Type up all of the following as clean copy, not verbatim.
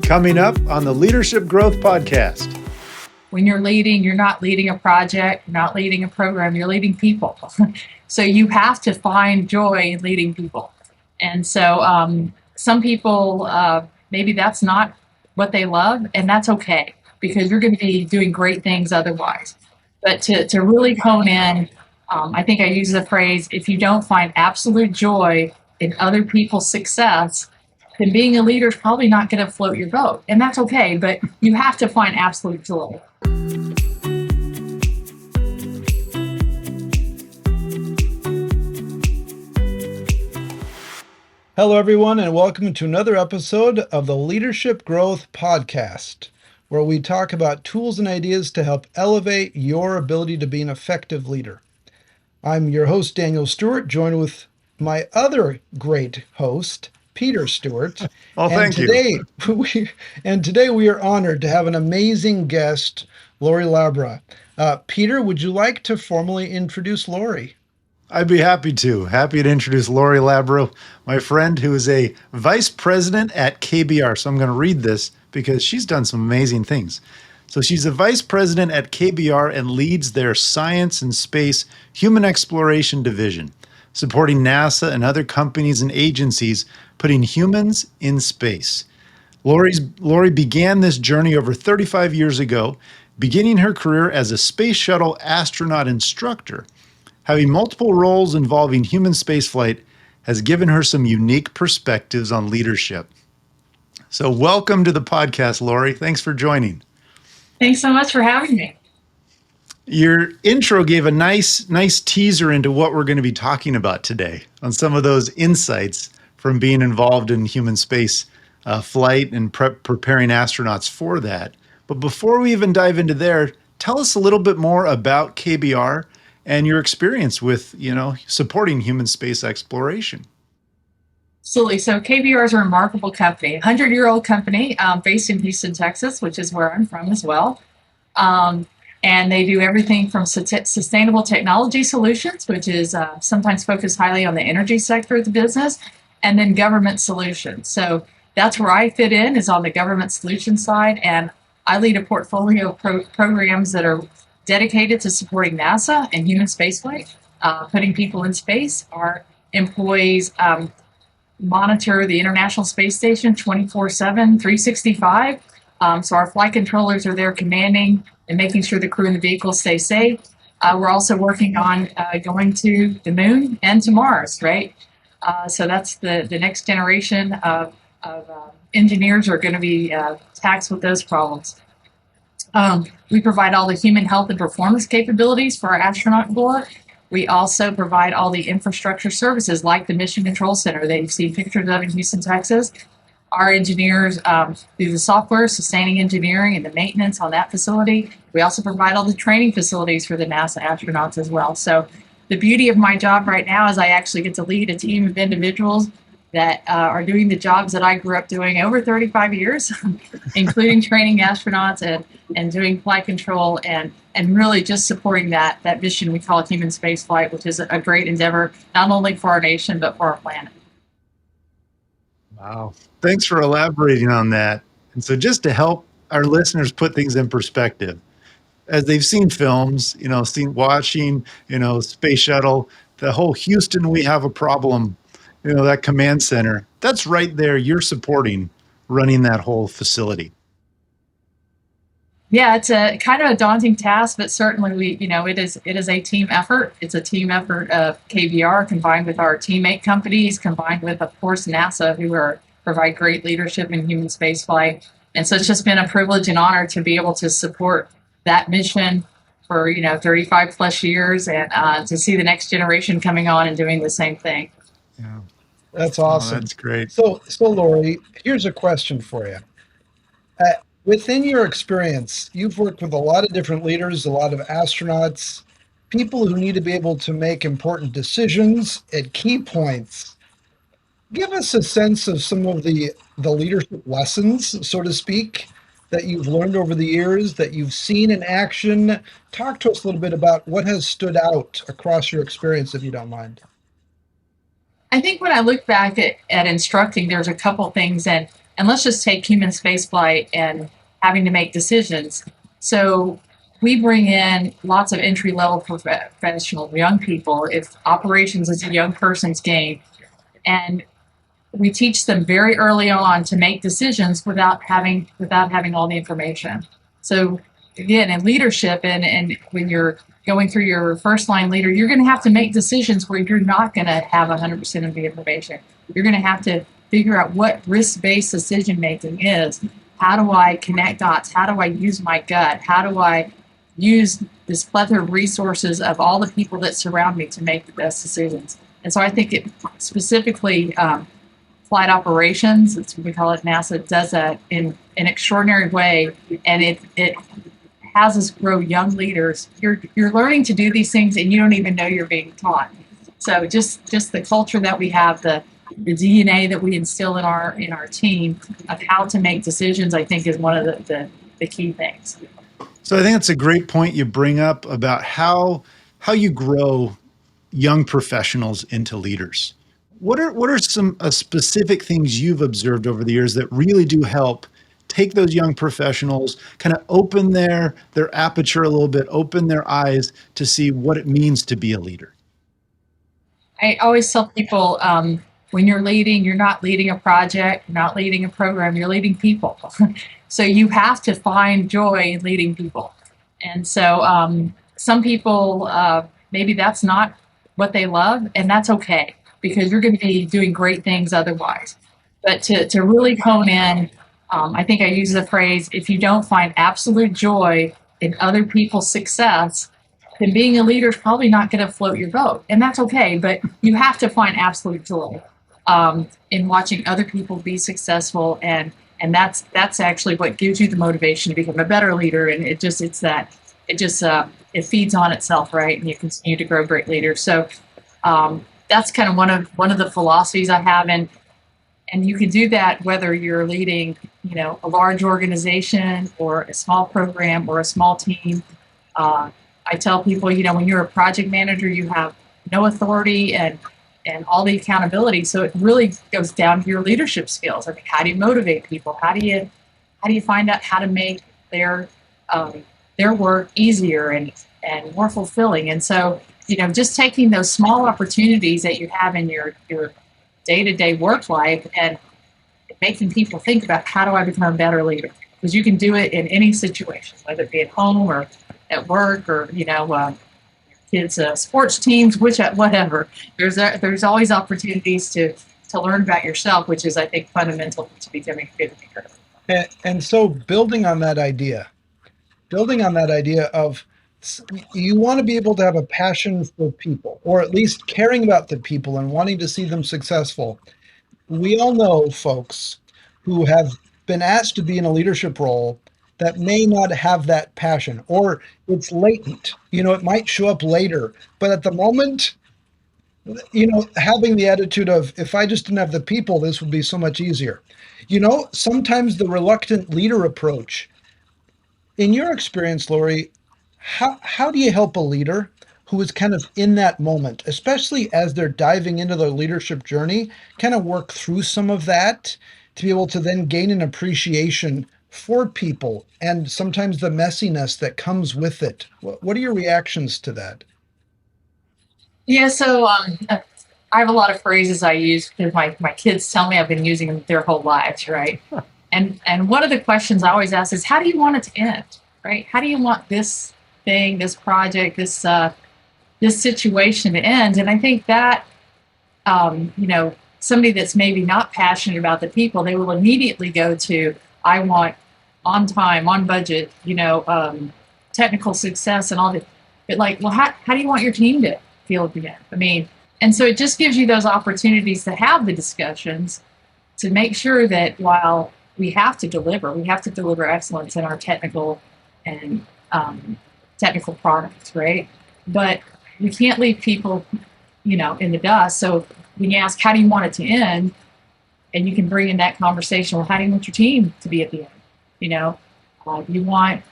Coming up on the Leadership Growth Podcast. When you're leading, you're not leading a project, you're not leading a program, you're leading people. So you have to find joy in leading people. And so some people, maybe that's not what they love, and that's okay, because you're going to be doing great things otherwise. But to really hone in, I think I use the phrase, if you don't find absolute joy in other people's success, then being a leader is probably not going to float your boat. And that's okay, but you have to find absolute joy. Hello, everyone, and welcome to another episode of the Leadership Growth Podcast, where we talk about tools and ideas to help elevate your ability to be an effective leader. I'm your host, Daniel Stewart, joined with my other great host, Peter Stewart. Oh, thank you. Today we are honored to have an amazing guest, Laurie Labra. Peter, would you like to formally introduce Laurie? I'd be happy to. Happy to introduce Laurie Labra, my friend who is a vice president at KBR. So I'm going to read this because she's done some amazing things. So she's a vice president at KBR and leads their science and space human exploration division, supporting NASA and other companies and agencies putting humans in space. Laurie began this journey over 35 years ago, beginning her career as a space shuttle astronaut instructor. Having multiple roles involving human spaceflight has given her some unique perspectives on leadership. So welcome to the podcast, Laurie. Thanks for joining. Thanks so much for having me. Your intro gave a nice teaser into what we're going to be talking about today on some of those insights from being involved in human space flight and preparing astronauts for that. But before we even dive into there, tell us a little bit more about KBR and your experience with, supporting human space exploration. Absolutely. So KBR is a remarkable company, a 100-year-old company based in Houston, Texas, which is where I'm from as well. And they do everything from sustainable technology solutions, which is sometimes focused highly on the energy sector of the business, and then government solutions. So that's where I fit in, is on the government solutions side. And I lead a portfolio of programs that are dedicated to supporting NASA and human spaceflight, putting people in space. Our employees monitor the International Space Station 24/7, 365. So our flight controllers are there commanding and making sure the crew and the vehicles stay safe. We're also working on going to the moon and to Mars, right? So that's the next generation of engineers are going to be taxed with those problems. We provide all the human health and performance capabilities for our astronaut corps. We also provide all the infrastructure services like the Mission Control Center that you've seen pictures of in Houston, Texas. Our engineers do the software, sustaining engineering, and the maintenance on that facility. We also provide all the training facilities for the NASA astronauts as well. So the beauty of my job right now is I actually get to lead a team of individuals that are doing the jobs that I grew up doing over 35 years, including training astronauts and doing flight control and really just supporting that mission we call human space flight, which is a great endeavor, not only for our nation, but for our planet. Wow. Thanks for elaborating on that. And so just to help our listeners put things in perspective, as they've seen films, watching, Space Shuttle, the whole Houston, we have a problem, that command center, that's right there. You're supporting running that whole facility. Yeah, it's a kind of a daunting task, but certainly it is a team effort. It's a team effort of KBR combined with our teammate companies, combined with, of course, NASA, who provide great leadership in human spaceflight. And so it's just been a privilege and honor to be able to support that mission for 35 plus years and to see the next generation coming on and doing the same thing. Yeah, That's awesome. Oh, that's great. So Laurie, here's a question for you. Within your experience, you've worked with a lot of different leaders, a lot of astronauts, people who need to be able to make important decisions at key points. Give us a sense of some of the leadership lessons, so to speak, that you've learned over the years, that you've seen in action. Talk to us a little bit about what has stood out across your experience, if you don't mind. I think when I look back at instructing, there's a couple things, and And let's just take human spaceflight and having to make decisions. So we bring in lots of entry level professional young people. If operations is a young person's game, and we teach them very early on to make decisions without having all the information. So again, in leadership and when you're going through your first line leader, you're going to have to make decisions where you're not going to have 100% of the information. You're going to have to figure out what risk-based decision making is. How do I connect dots? How do I use my gut? How do I use this plethora of resources of all the people that surround me to make the best decisions? And so I think it specifically flight operations, it's what we call it, NASA does that in an extraordinary way, and it has us grow young leaders. You're learning to do these things, and you don't even know you're being taught. So just the culture that we have, the DNA that we instill in our team of how to make decisions, I think is one of the key things. So I think that's a great point you bring up about how you grow young professionals into leaders. What are some specific things you've observed over the years that really do help take those young professionals, kind of open their aperture a little bit, open their eyes to see what it means to be a leader? I always tell people, when you're leading, you're not leading a project, you're not leading a program, you're leading people. So you have to find joy in leading people. And so some people, maybe that's not what they love, and that's okay, because you're going to be doing great things otherwise. But to really hone in, I think I use the phrase, if you don't find absolute joy in other people's success, then being a leader is probably not going to float your boat. And that's okay, but you have to find absolute joy in watching other people be successful. And that's actually what gives you the motivation to become a better leader. And it feeds on itself, right? And you continue to grow great leaders. So that's kind of one of the philosophies I have. And you can do that whether you're leading, a large organization or a small program or a small team. I tell people, when you're a project manager, you have no authority and all the accountability. So it really goes down to your leadership skills. I mean, how do you motivate people? How do you find out how to make their work easier and more fulfilling? And so, just taking those small opportunities that you have in your day-to-day work life and making people think about, how do I become a better leader? Because you can do it in any situation, whether it be at home or at work or, kids' sports teams, whatever. There's always opportunities to learn about yourself, which is, I think, fundamental to becoming a good leader. And so building on that idea of, you want to be able to have a passion for people, or at least caring about the people and wanting to see them successful. We all know folks who have been asked to be in a leadership role that may not have that passion, or it's latent. It might show up later, but at the moment, having the attitude of, if I just didn't have the people, this would be so much easier. Sometimes the reluctant leader approach. In your experience, Laurie, how do you help a leader who is kind of in that moment, especially as they're diving into their leadership journey, kind of work through some of that to be able to then gain an appreciation for people and sometimes the messiness that comes with it? What are your reactions to that? Yeah, so I have a lot of phrases I use because my kids tell me I've been using them their whole lives, right? And one of the questions I always ask is, how do you want it to end, right? How do you want this thing, this project, this situation to end? And I think that, somebody that's maybe not passionate about the people, they will immediately go to, I want on time, on budget, technical success and all that. But how do you want your team to feel at the end? I mean, and so it just gives you those opportunities to have the discussions to make sure that while we have to deliver excellence in our technical and technical products, right? But we can't leave people, in the dust. So when you ask, how do you want it to end? And you can bring in that conversation. Well, how do you want your team to be at the end? You want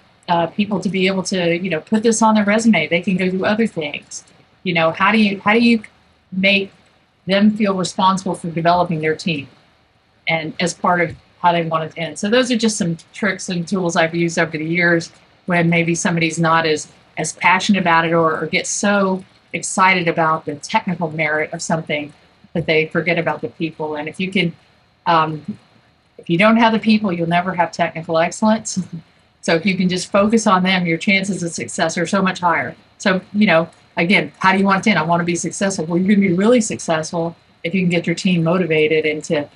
people to be able to, put this on their resume. They can go do other things. How do you make them feel responsible for developing their team? And as part of how they want it to end. So those are just some tricks and tools I've used over the years when maybe somebody's not as passionate about it, or gets so excited about the technical merit of something that they forget about the people. And if you can, if you don't have the people, you'll never have technical excellence. So if you can just focus on them, your chances of success are so much higher. So, again, how do you want it to end? I want to be successful. Well, you're going to be really successful if you can get your team motivated and to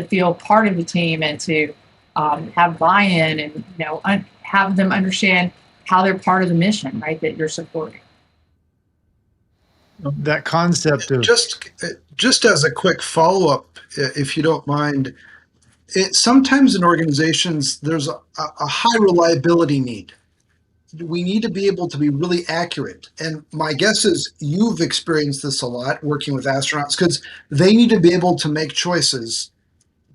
feel part of the team, and to have buy-in, and have them understand how they're part of the mission, right, that you're supporting. That concept of Just as a quick follow-up, if you don't mind, sometimes in organizations there's a high reliability need. We need to be able to be really accurate. And my guess is you've experienced this a lot working with astronauts, because they need to be able to make choices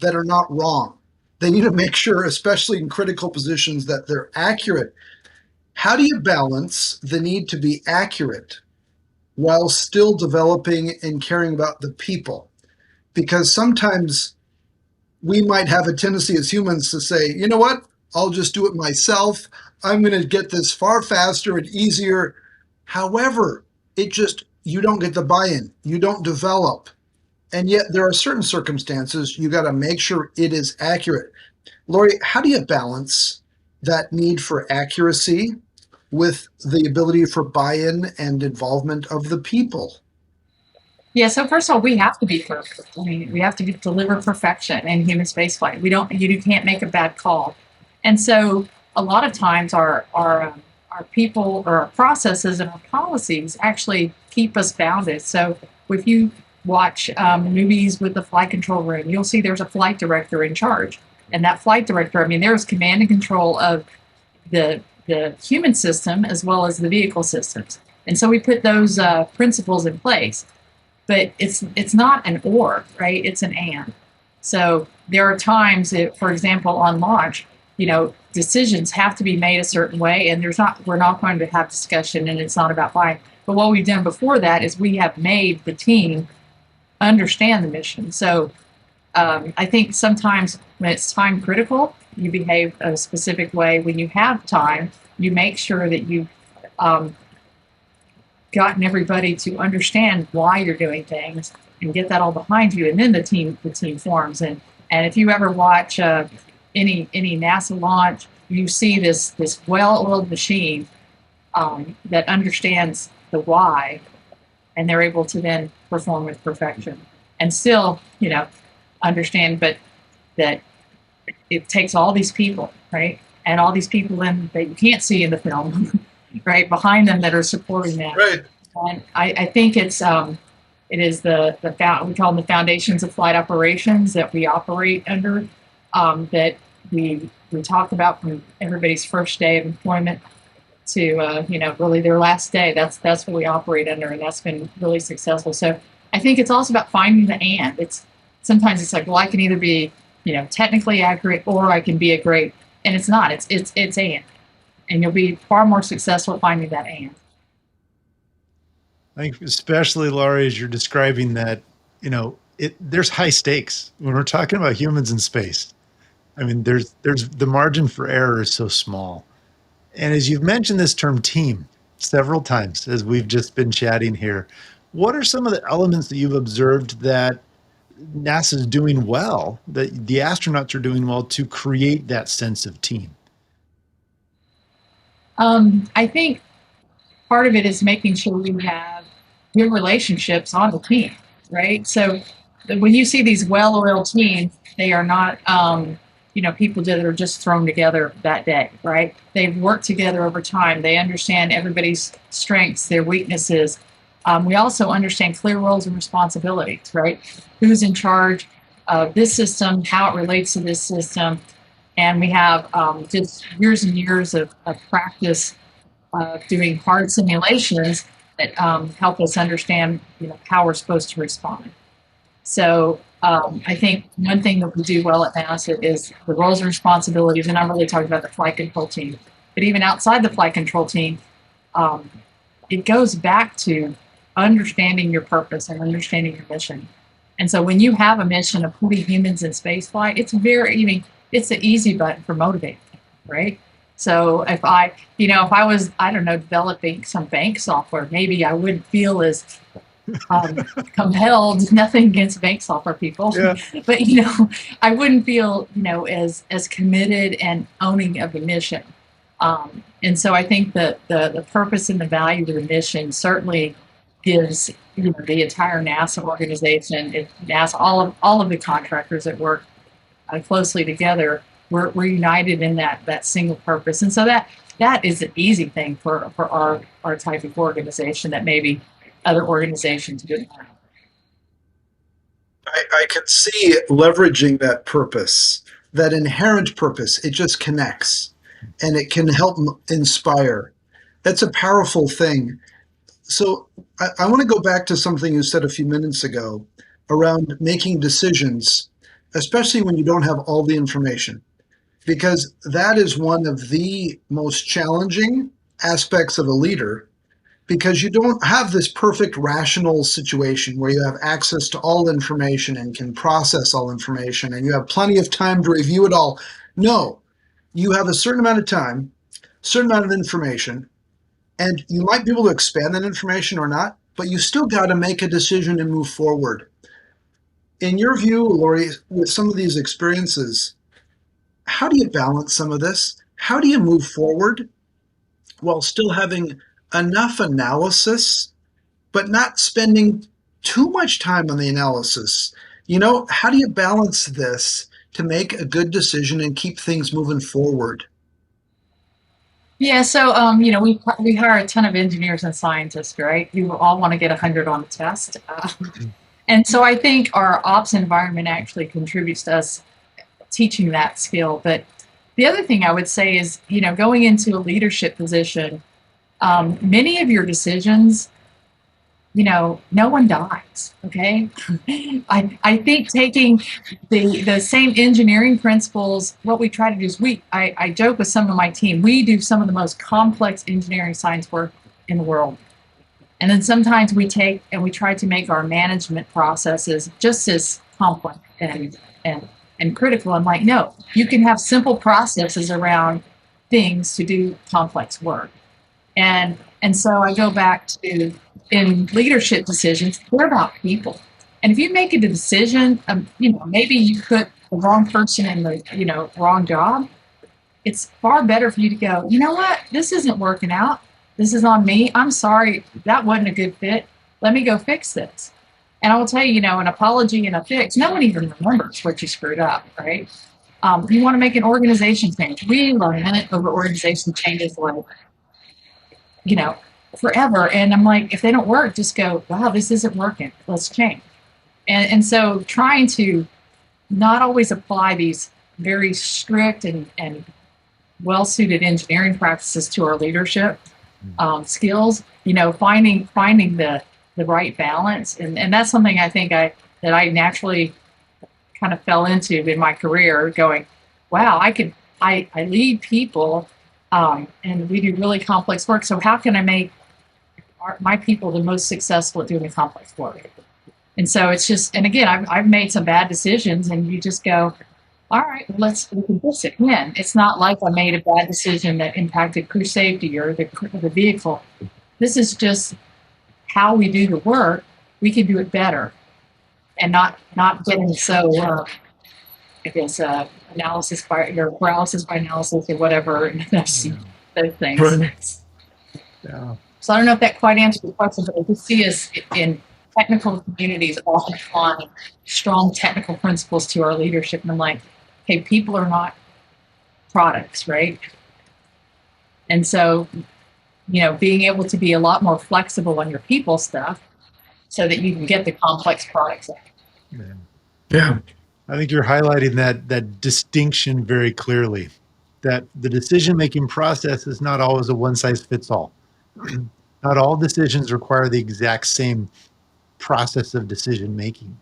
that are not wrong. They need to make sure, especially in critical positions, that they're accurate. How do you balance the need to be accurate while still developing and caring about the people? Because sometimes we might have a tendency as humans to say, you know what, I'll just do it myself. I'm going to get this far faster and easier. However, you don't get the buy-in, you don't develop. And yet there are certain circumstances you got to make sure it is accurate. Laurie, how do you balance that need for accuracy with the ability for buy-in and involvement of the people? Yeah, so first of all, we have to be perfect. I mean, we have to deliver perfection in human spaceflight. You can't make a bad call. And so a lot of times our people, or our processes and our policies actually keep us bounded. So if you watch movies with the flight control room, you'll see there's a flight director in charge. And that flight director, there's command and control of the human system as well as the vehicle systems. And so we put those principles in place. But it's not an or, right? It's an and. So there are times that, for example, on launch, decisions have to be made a certain way, and we're not going to have discussion, and it's not about buying. But what we've done before that is we have made the team understand the mission. So I think sometimes when it's time critical, you behave a specific way. When you have time, you make sure that you've gotten everybody to understand why you're doing things and get that all behind you, and then the team forms. And if you ever watch any NASA launch, you see this well-oiled machine that understands the why, and they're able to then perform with perfection and still understand, but that it takes all these people, right, and all these people that you can't see in the film right behind them that are supporting that. Right. And I think it is we call them the foundations of flight operations that we operate under, that we talk about from everybody's first day of employment to really their last day. That's what we operate under, and that's been really successful. So I think it's also about finding the and. Sometimes it's like, well, I can either be technically accurate, or I can be a great, and it's not. It's and you'll be far more successful finding that and. I think especially, Laurie, as you're describing that, there's high stakes when we're talking about humans in space. There's the margin for error is so small. And as you've mentioned this term team several times as we've just been chatting here, what are some of the elements that you've observed that NASA's doing well, that the astronauts are doing well to create that sense of team? I think part of it is making sure we have good relationships on the team, right? So when you see these well-oiled teams, they are not, people that are just thrown together that day, right? They've worked together over time. They understand everybody's strengths, their weaknesses. We also understand clear roles and responsibilities, right? Who's in charge of this system, how it relates to this system. And we have just years and years of practice doing hard simulations that help us understand how we're supposed to respond. So I think one thing that we do well at NASA is the roles and responsibilities, and I'm really talking about the flight control team. But even outside the flight control team, it goes back to understanding your purpose and understanding your mission. And so when you have a mission of putting humans in spaceflight, it's very, it's the easy button for motivating, right? So if I was, I don't know, developing some bank software, maybe I wouldn't feel as compelled. Nothing against bank software people, Yeah. but I wouldn't feel as committed and owning of the mission. And so I think that the purpose and the value of the mission certainly gives the entire NASA organization, NASA, all of the contractors that work closely together. We're united in that single purpose, and so that is an easy thing for our type of organization that maybe other organizations wouldn't have. I could see leveraging that purpose, that inherent purpose. It just connects and it can help inspire. That's a powerful thing. So I want to go back to something you said a few minutes ago around making decisions, especially when you don't have all the information, because that is one of the most challenging aspects of a leader, because you don't have this perfect rational situation where you have access to all information and can process all information and you have plenty of time to review it all. No, you have a certain amount of time, certain amount of information, and you might be able to expand that information or not, but you still got to make a decision and move forward. In your view, Laurie, with some of these experiences, how do you balance some of this? How do you move forward while still having enough analysis, but not spending too much time on the analysis? How do you balance this to make a good decision and keep things moving forward? Yeah, so we hire a ton of engineers and scientists, right? You all want to get 100 on the test, and so I think our ops environment actually contributes to us teaching that skill. But the other thing I would say is, going into a leadership position, many of your decisions, no one dies. Okay. I think taking the same engineering principles, what we try to do is I joke with some of my team, we do some of the most complex engineering science work in the world. And then sometimes we take and we try to make our management processes just as complex and critical. I'm like, no, you can have simple processes around things to do complex work. And so I go back to, in leadership decisions, they're about people. And if you make a decision, maybe you put the wrong person in the wrong job. It's far better for you to go, you know what, this isn't working out. This is on me. I'm sorry, that wasn't a good fit. Let me go fix this. And I will tell you, an apology and a fix, no one even remembers what you screwed up, right? You want to make an organization change. We lament over organization changes like, forever. And I'm like, if they don't work, just go, wow, this isn't working. Let's change. And so trying to not always apply these very strict and well-suited engineering practices to our leadership skills, finding the right balance. And that's something I think that I naturally kind of fell into in my career, going, wow, I lead people and we do really complex work. So how can I make my people the most successful at doing the complex work? And so it's just, and again, I've made some bad decisions, and you just go, all right, we can fix it. Again, it's not like I made a bad decision that impacted crew safety or the vehicle. This is just how we do the work. We can do it better, and not getting so analysis by or paralysis by analysis or whatever. And those things. Right. Yeah. So I don't know if that quite answers the question, but I just see us in technical communities often applying strong technical principles to our leadership. And I'm like, hey, people are not products, right? And so, being able to be a lot more flexible on your people stuff so that you can get the complex products out. Yeah. I think you're highlighting that distinction very clearly, that the decision-making process is not always a one-size-fits-all. Not all decisions require the exact same process of decision-making.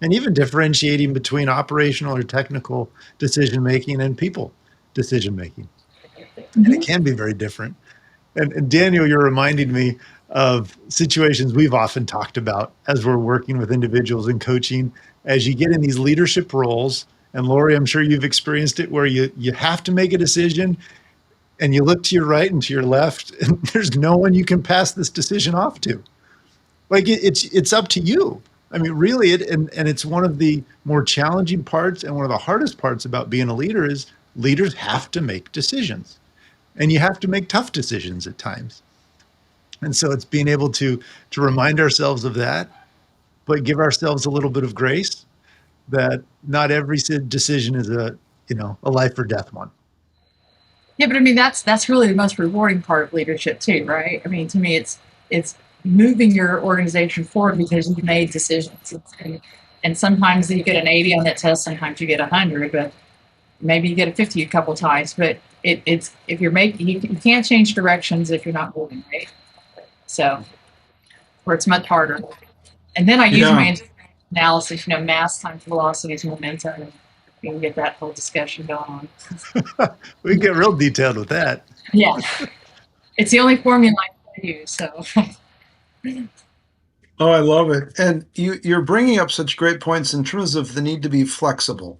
And even differentiating between operational or technical decision-making and people decision-making. And it can be very different. And Daniel, you're reminding me of situations we've often talked about as we're working with individuals and coaching. As you get in these leadership roles, And Laurie, I'm sure you've experienced it where you have to make a decision and you look to your right and to your left, and there's no one you can pass this decision off to. Like it's up to you. I mean, really, and it's one of the more challenging parts and one of the hardest parts about being a leader is leaders have to make decisions, and you have to make tough decisions at times. And so it's being able to remind ourselves of that, but give ourselves a little bit of grace that not every decision is a life or death one. Yeah, but I mean that's really the most rewarding part of leadership too, right? I mean, to me, it's moving your organization forward because you've made decisions, and sometimes you get an 80 on that test, sometimes you get 100, but maybe you get a 50 a couple times. But it's if you're making you can't change directions if you're not moving, right? So, where it's much harder. And then I use Yeah. my analysis, mass times velocities, momentum, and you can get that whole discussion going on. We get real detailed with that. Yeah, it's the only formula I use. So. Oh, I love it. And you're bringing up such great points in terms of the need to be flexible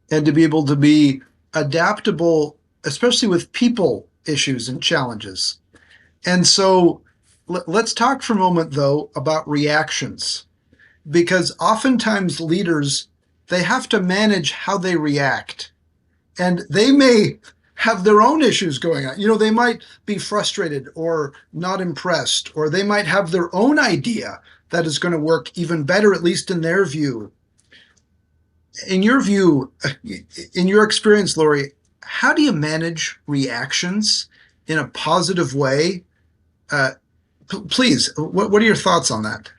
and to be able to be adaptable, especially with people issues and challenges. And so let's talk for a moment, though, about reactions, because oftentimes leaders, they have to manage how they react. And they may have their own issues going on. They might be frustrated or not impressed, or they might have their own idea that is going to work even better, at least in their view. In your view, in your experience, Laurie, how do you manage reactions in a positive way? Please, what are your thoughts on that?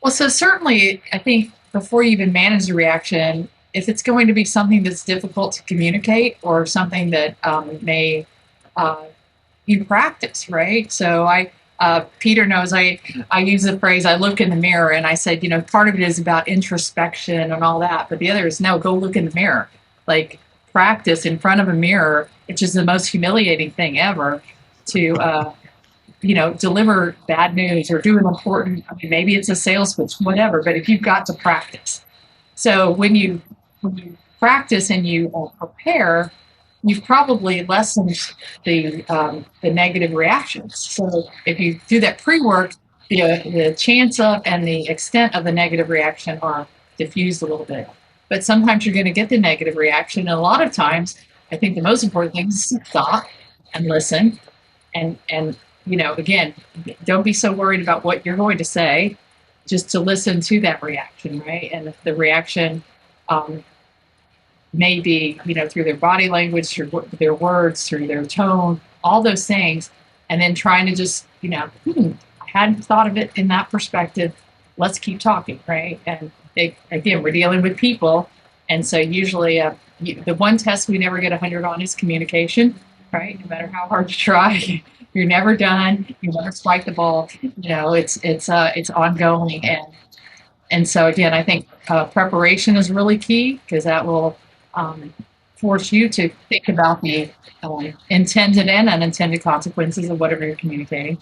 Well, so certainly, I think before you even manage the reaction, if it's going to be something that's difficult to communicate or something that may you practice, right? So Peter knows I use the phrase, I look in the mirror, and I said, part of it is about introspection and all that, but the other is no, go look in the mirror. Like practice in front of a mirror, which is the most humiliating thing ever to, deliver bad news or do an important, maybe it's a sales pitch, whatever, but if you've got to practice. So when you practice and you prepare, you've probably lessened the negative reactions. So if you do that pre-work, the chance of and the extent of the negative reaction are diffused a little bit. But sometimes you're going to get the negative reaction, and a lot of times, I think the most important thing is stop and listen, and again, don't be so worried about what you're going to say, just to listen to that reaction, right? And if the reaction maybe through their body language, through their words, through their tone, all those things, and then trying to just I hadn't thought of it in that perspective, let's keep talking, right? And again, we're dealing with people, and so usually the one test we never get 100 on is communication, right? No matter how hard you try, you're never done, you never spike the ball. It's ongoing, and so again, I think preparation is really key, because that will force you to think about the intended and unintended consequences of whatever you're communicating.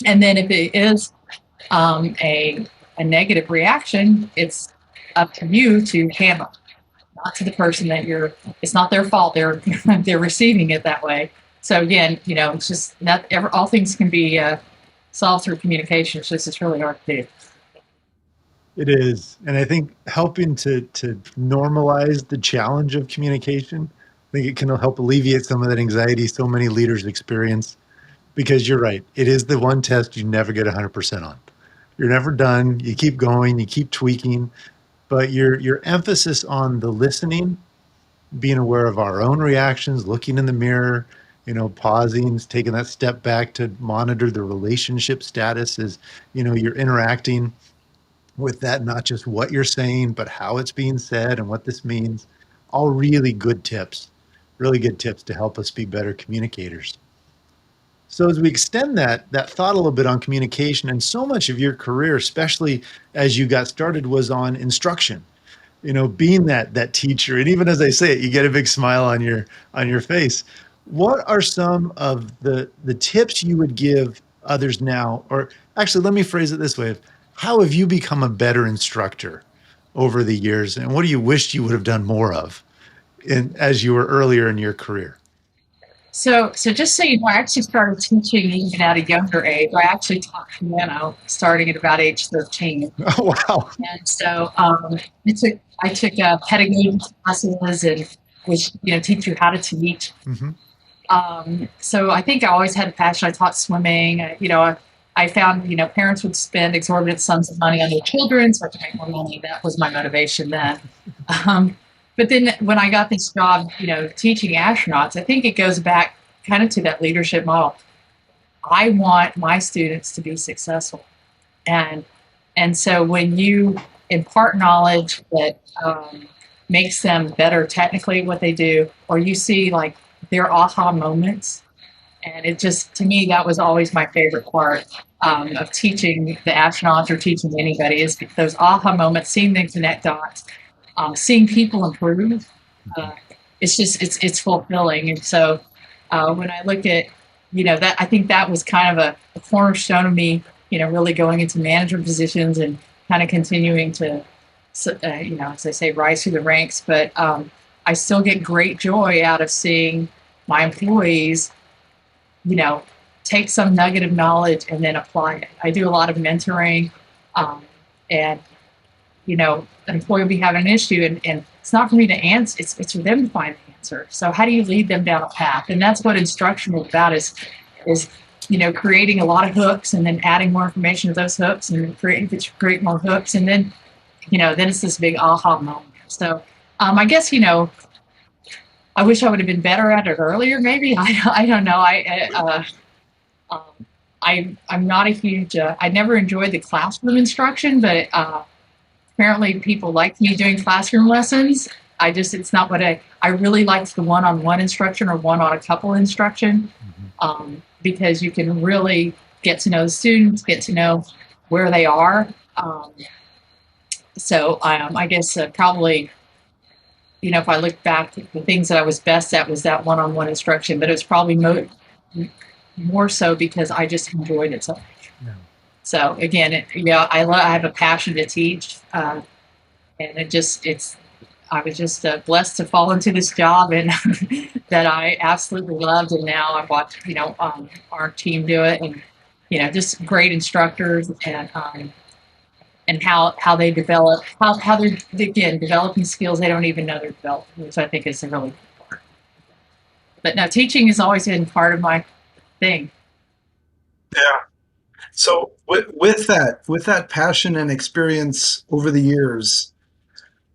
And then if it is a negative reaction, it's up to you to handle, not to the person that it's not their fault. They're receiving it that way. So again, it's just not all things can be solved through communication. It's really hard to do. It is. And I think helping to normalize the challenge of communication, I think it can help alleviate some of that anxiety so many leaders experience, because you're right. It is the one test you never get 100% on. You're never done. You keep going, you keep tweaking, but your emphasis on the listening, being aware of our own reactions, looking in the mirror, pausing, taking that step back to monitor the relationship status as, you're interacting with that, not just what you're saying, but how it's being said and what this means. All really good tips to help us be better communicators. So as we extend that thought a little bit on communication, and so much of your career, especially as you got started, was on instruction, being that teacher. And even as I say it, you get a big smile on your face. What are some of the tips you would give others now? Or actually, let me phrase it this way. How have you become a better instructor over the years, and what do you wish you would have done more of as you were earlier in your career? So just so you know, I actually started teaching even at a younger age. I actually taught piano starting at about age 13. Oh, wow. And so I took pedagogy classes and which teach you how to teach. Mm-hmm. So I think I always had a passion. I taught swimming. I found parents would spend exorbitant sums of money on their children, so I could make more money. That was my motivation then. Um, but then when I got this job, teaching astronauts, I think it goes back kind of to that leadership model. I want my students to be successful, and so when you impart knowledge that makes them better technically at what they do, or you see like their aha moments, and it just, to me, that was always my favorite part of teaching the astronauts or teaching anybody is those aha moments, seeing them connect dots, seeing people improve. It's fulfilling. And so when I look at, that, I think that was kind of a cornerstone of me, really going into management positions and kind of continuing to, as I say, rise through the ranks. But I still get great joy out of seeing my employees, take some nugget of knowledge and then apply it. I do a lot of mentoring, and an employee will be having an issue, and it's not for me to answer. It's for them to find the answer. So how do you lead them down a path? And that's what instruction is about. Is creating a lot of hooks and then adding more information to those hooks and create more hooks, and then then it's this big aha moment. So I guess I wish I would have been better at it earlier. Maybe I don't know. I'm not a huge. I never enjoyed the classroom instruction, but apparently people liked me doing classroom lessons. It's not what I really liked the one-on-one instruction or one-on-a-couple instruction, because you can really get to know the students, get to know where they are. So I guess probably. If I look back, the things that I was best at was that one-on-one instruction, but it was probably more so because I just enjoyed it so much. Yeah. So again, I have a passion to teach, and I was just blessed to fall into this job, and that I absolutely loved. And now I watch, our team do it, and just great instructors, and how they develop, how they're, again, developing skills they don't even know they're developing, which I think is a really good part. But no, teaching has always been part of my thing. Yeah. So with that passion and experience over the years,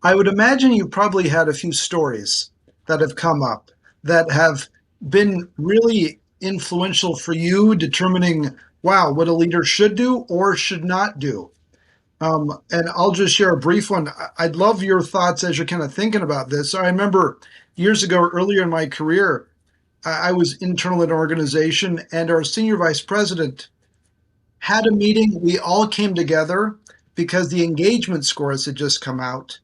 I would imagine you probably had a few stories that have come up that have been really influential for you, determining, wow, what a leader should do or should not do. And I'll just share a brief one. I'd love your thoughts as you're kind of thinking about this. So I remember years ago, earlier in my career, I was internal in an organization, and our senior vice president had a meeting. We all came together because the engagement scores had just come out,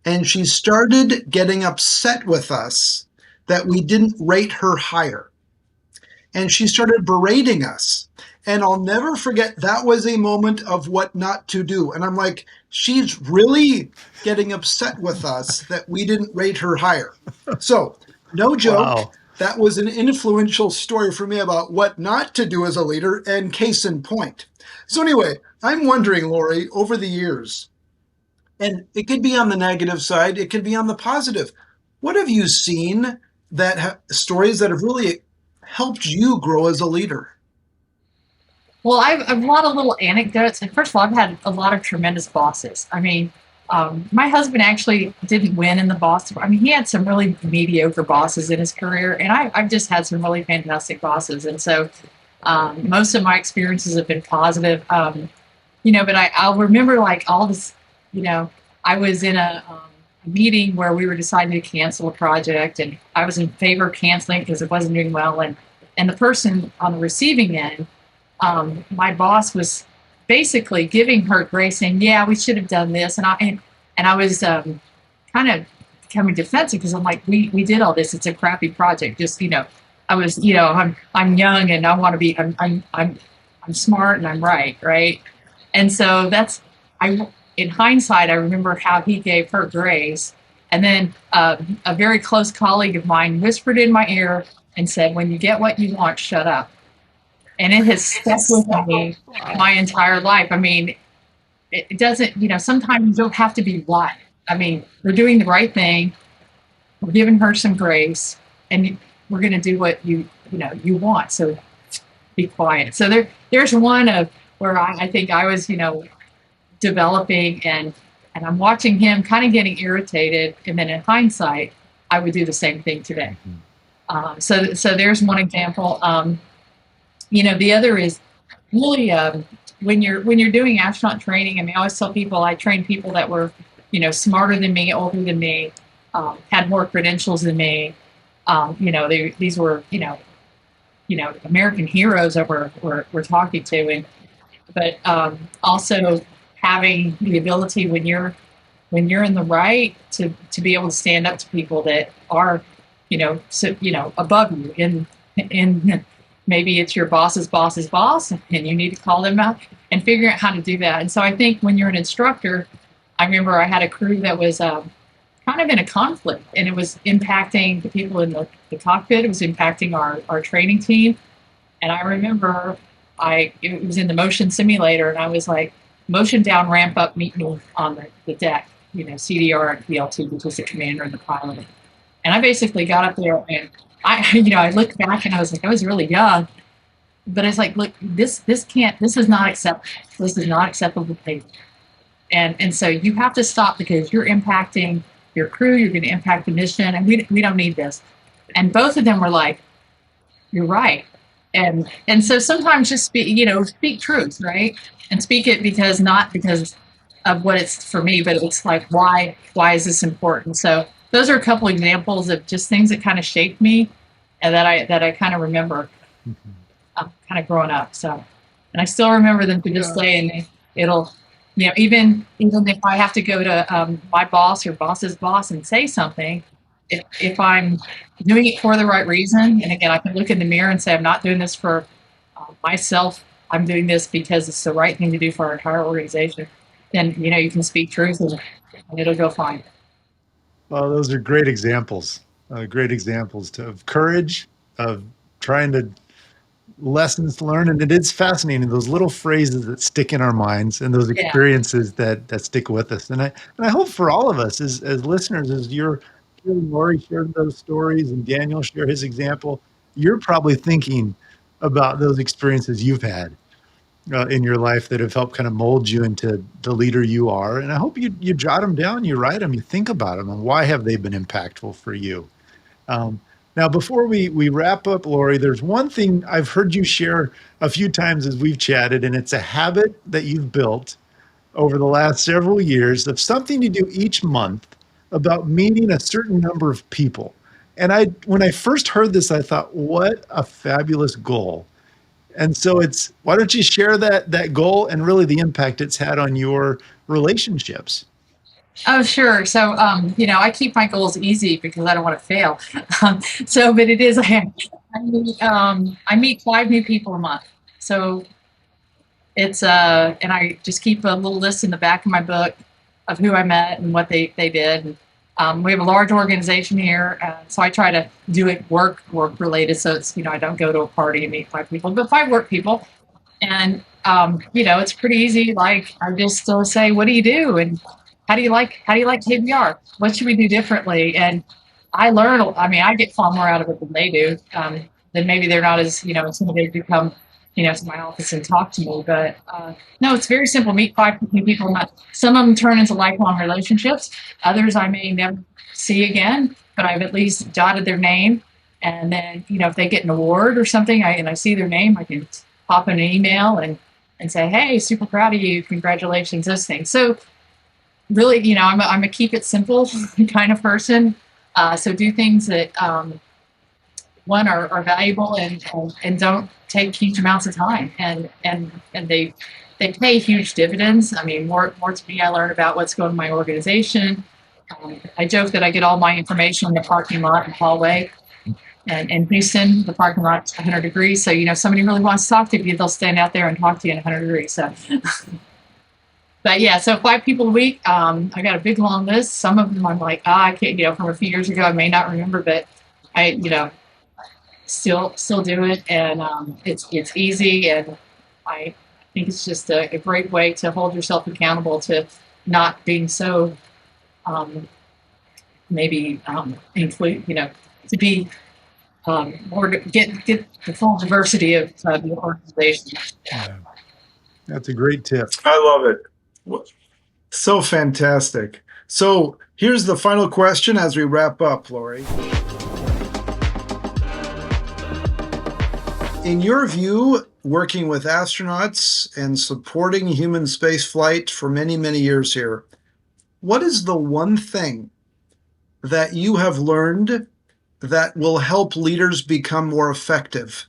and she started getting upset with us that we didn't rate her higher. And she started berating us. And I'll never forget, that was a moment of what not to do. And I'm like, she's really getting upset with us that we didn't rate her higher. So, no joke, wow. That was an influential story for me about what not to do as a leader, and case in point. So anyway, I'm wondering, Laurie, over the years, and it could be on the negative side, it could be on the positive, what have you seen stories that have really helped you grow as a leader? Well, I've a lot of little anecdotes. And first of all, I've had a lot of tremendous bosses. I mean, my husband actually didn't win in the boss. I mean, he had some really mediocre bosses in his career, and I've just had some really fantastic bosses. And so most of my experiences have been positive. But I'll remember like all this, I was in a meeting where we were deciding to cancel a project, and I was in favor of canceling because it wasn't doing well. And the person on the receiving end, my boss was basically giving her grace, saying, "Yeah, we should have done this," and I was kind of becoming defensive because I'm like, "We did all this. It's a crappy project. Just I was I'm young and I want to be I'm smart and I'm right, right?" And so in hindsight, I remember how he gave her grace. And then a very close colleague of mine whispered in my ear and said, "When you get what you want, shut up." And it has stuck with me my entire life. I mean, it doesn't, sometimes you don't have to be right. I mean, we're doing the right thing. We're giving her some grace, and we're going to do what you want. So be quiet. So there's one of where I think I was, developing, and I'm watching him kind of getting irritated. And then in hindsight, I would do the same thing today. So there's one example. The other is really when you're doing astronaut training. I mean, I always tell people I train people that were, smarter than me, older than me, had more credentials than me. These were, American heroes that we're talking to, but also having the ability when you're in the right to be able to stand up to people that are, above you, in maybe it's your boss's boss's boss, and you need to call them out and figure out how to do that. And so I think when you're an instructor, I remember I had a crew that was kind of in a conflict, and it was impacting the people in the cockpit. It was impacting our training team. And I remember it was in the motion simulator, and I was like, motion down, ramp up, meet me on the deck, CDR and PLT, which was the commander and the pilot. And I basically got up there, and I looked back, and I was like, I was really young, but it's like, look, this is not acceptable. This is not acceptable behavior. And so you have to stop, because you're impacting your crew, you're going to impact the mission, and we don't need this. And both of them were like, you're right. And so sometimes just speak truth, right? And speak it not because of what it's for me, but it's like, why is this important? So those are a couple examples of just things that kind of shaped me, and that I kind of remember kind of growing up. So, and I still remember them to this day, and it'll, even if I have to go to my boss or boss's boss and say something, if I'm doing it for the right reason, and again, I can look in the mirror and say, I'm not doing this for myself. I'm doing this because it's the right thing to do for our entire organization. Then, you can speak truth, and it'll go fine. Well, those are great examples. Great examples of courage, of trying to lessons learned. And it is fascinating, those little phrases that stick in our minds, and those experiences that stick with us. And I hope for all of us as listeners, as you're hearing Laurie share those stories and Daniel share his example, you're probably thinking about those experiences you've had in your life that have helped kind of mold you into the leader you are. And I hope you jot them down, you write them, you think about them, and why have they been impactful for you. Now, before we wrap up, Laurie, there's one thing I've heard you share a few times as we've chatted, and it's a habit that you've built over the last several years of something you do each month about meeting a certain number of people. And when I first heard this, I thought, what a fabulous goal. And so why don't you share that goal and really the impact it's had on your relationships? Oh, sure. So, I keep my goals easy because I don't want to fail. But it is, I meet 5 new people a month. So it's, and I just keep a little list in the back of my book of who I met and what they did. We have a large organization here, so I try to do it work related. So it's, I don't go to a party and meet 5 people, but 5 work people. And, it's pretty easy. Like, I just still say, what do you do? And how do you like KBR? What should we do differently? And I learn, I get far more out of it than they do. Then maybe they're not as, intimidated to come, to my office and talk to me. But no, it's very simple. Meet 5 new people. Some of them turn into lifelong relationships. Others I may never see again, but I've at least jotted their name. And then, if they get an award or something, and I see their name, I can pop in an email and say, hey, super proud of you. Congratulations, those things. So really, I'm a keep it simple kind of person. So do things that, one, are valuable and don't take huge amounts of time. And they pay huge dividends. More to me, I learn about what's going on in my organization. I joke that I get all my information in the parking lot and hallway. And in Houston, the parking lot's 100 degrees. So, somebody really wants to talk to you, they'll stand out there and talk to you in 100 degrees. So, But yeah, so 5 people a week. I got a big long list. Some of them I'm like, I can't, from a few years ago, I may not remember, but I, still do it, and it's easy, and I think it's just a great way to hold yourself accountable to not being so maybe include, to be more to get the full diversity of the organization. Yeah. That's a great tip. I love it. So fantastic. So here's the final question as we wrap up, Laurie. In your view, working with astronauts and supporting human spaceflight for many, many years here, what is the one thing that you have learned that will help leaders become more effective?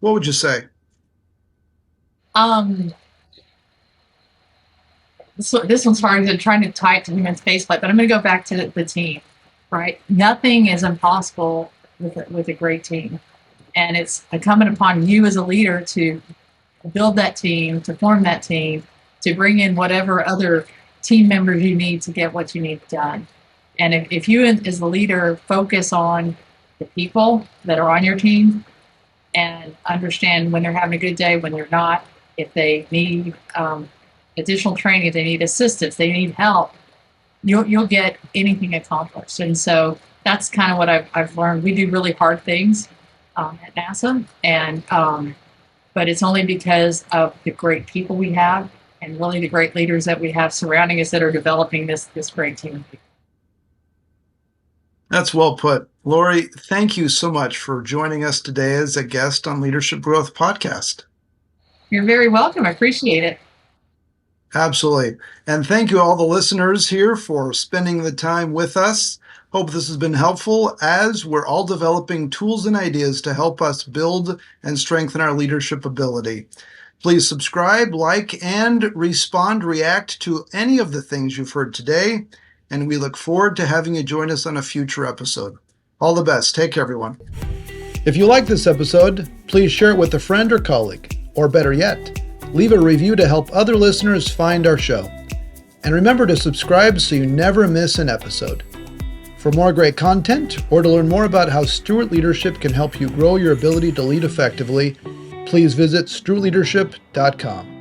What would you say? This one's hard. I'm trying to tie it to human spaceflight, but I'm going to go back to the team, right? Nothing is impossible with a great team. And it's incumbent upon you as a leader to build that team, to form that team, to bring in whatever other team members you need to get what you need done. And if you as the leader focus on the people that are on your team and understand when they're having a good day, when they're not, if they need additional training, if they need assistance, they need help, you'll get anything accomplished. And so that's kind of what I've learned. We do really hard things at NASA, and but it's only because of the great people we have and really the great leaders that we have surrounding us that are developing this great team. That's well put. Laurie, thank you so much for joining us today as a guest on Leadership Growth Podcast. You're very welcome. I appreciate it. Absolutely. And thank you all the listeners here for spending the time with us. Hope this has been helpful as we're all developing tools and ideas to help us build and strengthen our leadership ability. Please subscribe, like, and react to any of the things you've heard today. And we look forward to having you join us on a future episode. All the best. Take care, everyone. If you like this episode, please share it with a friend or colleague, or better yet, leave a review to help other listeners find our show. And remember to subscribe so you never miss an episode. For more great content, or to learn more about how Stewart Leadership can help you grow your ability to lead effectively, please visit stewardleadership.com.